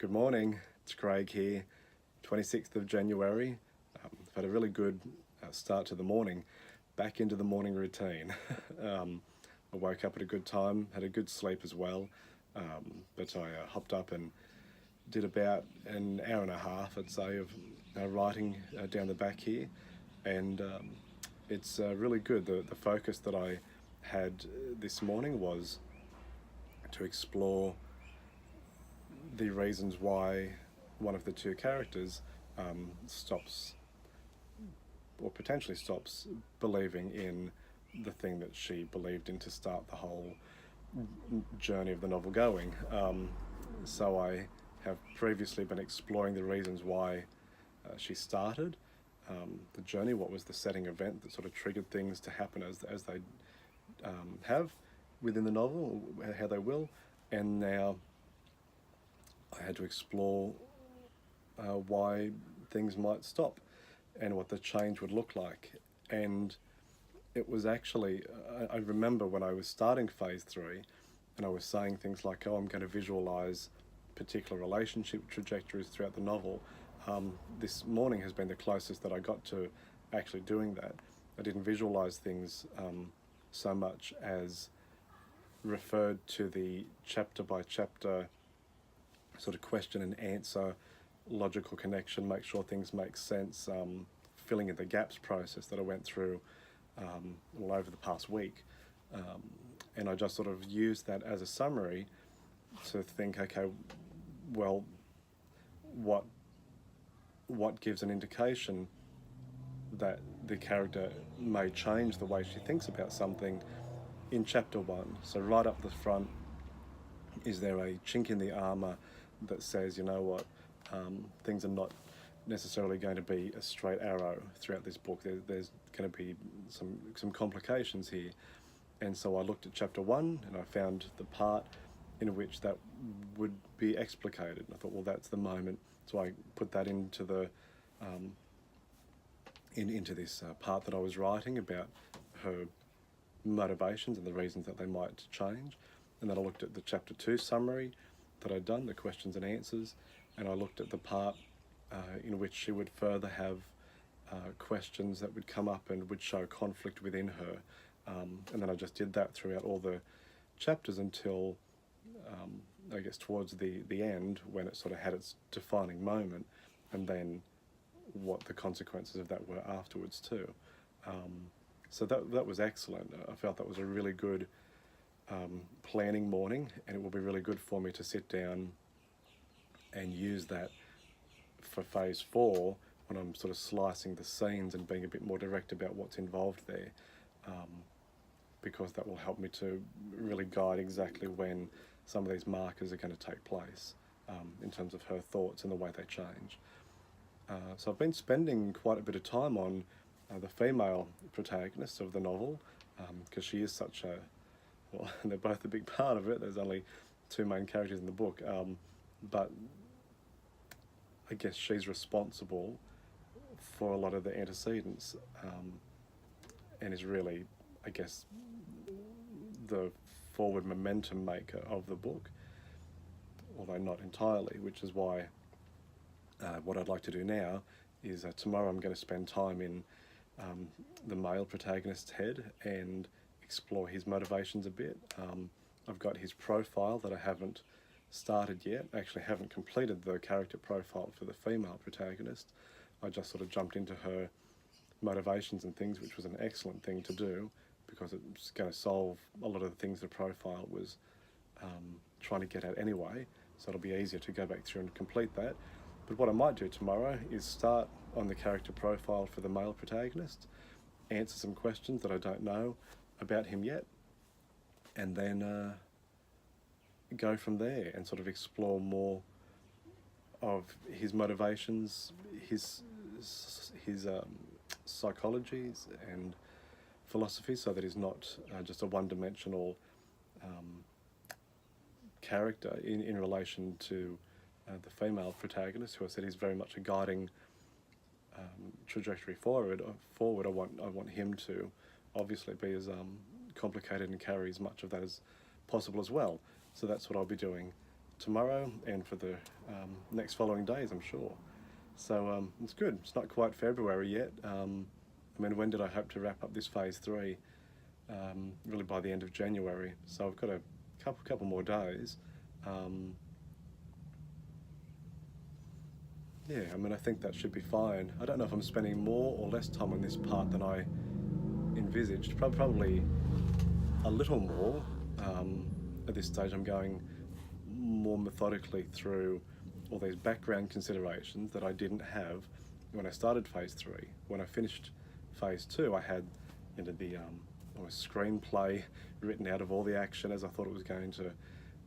Good morning, it's Craig here, 26th of January. I've had a really good start to the morning, back into the morning routine. I woke up at a good time, had a good sleep as well, but I hopped up and did about an hour and a half, I'd say, of writing down the back here, and it's really good. The focus that I had this morning was to explore the reasons why one of the two characters stops or potentially stops believing in the thing that she believed in to start the whole journey of the novel going. So I have previously been exploring the reasons why she started the journey, what was the setting event that sort of triggered things to happen as they have within the novel, how they will, and now I had to explore why things might stop and what the change would look like. And it was actually, I remember when I was starting phase 3 and I was saying things like, oh, I'm going to visualize particular relationship trajectories throughout the novel. This morning has been the closest that I got to actually doing that. I didn't visualize things so much as referred to the chapter by chapter sort of question and answer, logical connection, make sure things make sense, filling in the gaps process that I went through all over the past week. And I just sort of used that as a summary to think, okay, well, what gives an indication that the character may change the way she thinks about something in chapter 1. So right up the front, is there a chink in the armour that says, you know what, things are not necessarily going to be a straight arrow throughout this book. There's going to be some complications here. And so I looked at chapter 1 and I found the part in which that would be explicated. And I thought, well, that's the moment. So I put that into the into this part that I was writing about her motivations and the reasons that they might change. And then I looked at the chapter 2 summary that I'd done, the questions and answers, and I looked at the part in which she would further have questions that would come up and would show conflict within her. And then I just did that throughout all the chapters until, I guess, towards the end, when it sort of had its defining moment, and then what the consequences of that were afterwards too. So that was excellent. I felt that was a really good planning morning, and it will be really good for me to sit down and use that for phase 4 when I'm sort of slicing the scenes and being a bit more direct about what's involved there, because that will help me to really guide exactly when some of these markers are going to take place in terms of her thoughts and the way they change. So I've been spending quite a bit of time on the female protagonist of the novel, because she is such a, well, they're both a big part of it. There's only 2 main characters in the book, but I guess she's responsible for a lot of the antecedents, and is really, I guess, the forward momentum maker of the book, although not entirely, which is why what I'd like to do now is tomorrow I'm going to spend time in the male protagonist's head and explore his motivations a bit. I've got his profile that I haven't started yet. Actually haven't completed the character profile for the female protagonist. I just sort of jumped into her motivations and things, which was an excellent thing to do, because it's going to solve a lot of the things the profile was trying to get at anyway, so it'll be easier to go back through and complete that. But what I might do tomorrow is start on the character profile for the male protagonist, answer some questions that I don't know about him yet, and then go from there and sort of explore more of his motivations, his psychologies and philosophy, so that he's not just a one-dimensional character in relation to the female protagonist, who I said is very much a guiding trajectory forward. I want him to obviously be as complicated and carry as much of that as possible as well. So that's what I'll be doing tomorrow and for the next following days, I'm sure. So it's good. It's not quite February yet. I mean, when did I hope to wrap up this phase 3? Really by the end of January. So I've got a couple more days. Yeah, I mean, I think that should be fine. I don't know if I'm spending more or less time on this part than I envisaged. Probably a little more. At this stage, I'm going more methodically through all these background considerations that I didn't have when I started phase 3. When I finished phase 2, I had the almost screenplay written out of all the action as I thought it was going to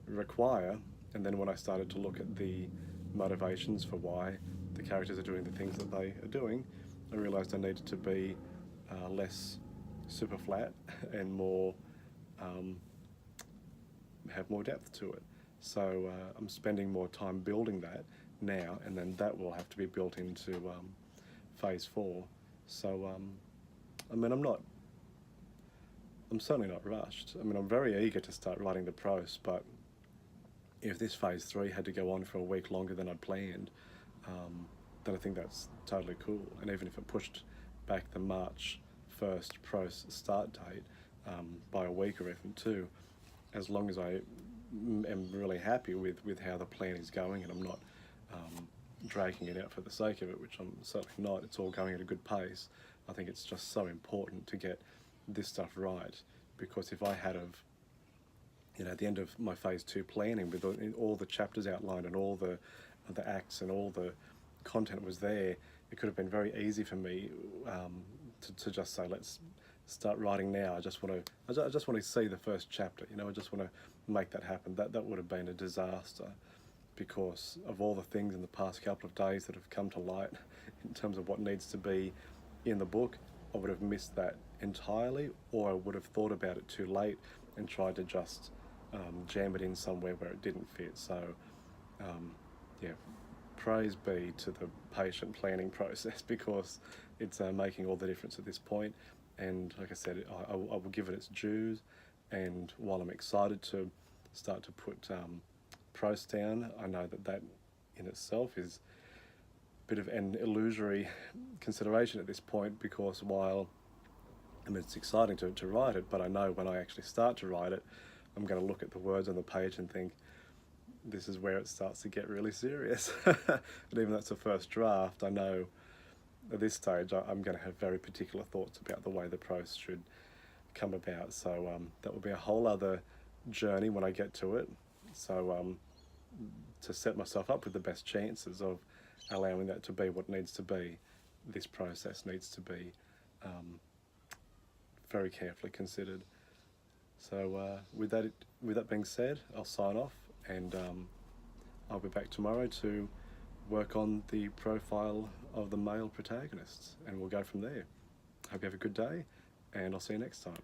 require, and then when I started to look at the motivations for why the characters are doing the things that they are doing, I realised I needed to be less super flat and more have more depth to it. So I'm spending more time building that now, and then that will have to be built into phase 4. So I mean, I'm certainly not rushed. I mean, I'm very eager to start writing the prose, but if this phase 3 had to go on for a week longer than I'd planned, then I think that's totally cool. And even if it pushed back the March 1st prose start date by a week or even 2, as long as I am really happy with how the plan is going and I'm not dragging it out for the sake of it, which I'm certainly not. It's all going at a good pace. I think it's just so important to get this stuff right, because if I had have, at the end of my phase 2 planning with all the chapters outlined and all the acts and all the content was there, it could have been very easy for me to just say, let's start writing now. I just want to see the first chapter. I just want to make that happen. That would have been a disaster, because of all the things in the past couple of days that have come to light in terms of what needs to be in the book. I would have missed that entirely, or I would have thought about it too late and tried to just jam it in somewhere where it didn't fit. So yeah, praise be to the patient planning process, because it's making all the difference at this point. And like I said, I will give it its dues, and while I'm excited to start to put prose down, I know that in itself is a bit of an illusory consideration at this point, because while it's exciting to write it, but I know when I actually start to write it, I'm going to look at the words on the page and think, this is where it starts to get really serious. And even though it's a first draft, I know at this stage I'm going to have very particular thoughts about the way the prose should come about. So that will be a whole other journey when I get to it. So to set myself up with the best chances of allowing that to be what needs to be, this process needs to be very carefully considered. So with that being said, I'll sign off, and I'll be back tomorrow to work on the profile of the male protagonists, and we'll go from there. Hope you have a good day, and I'll see you next time.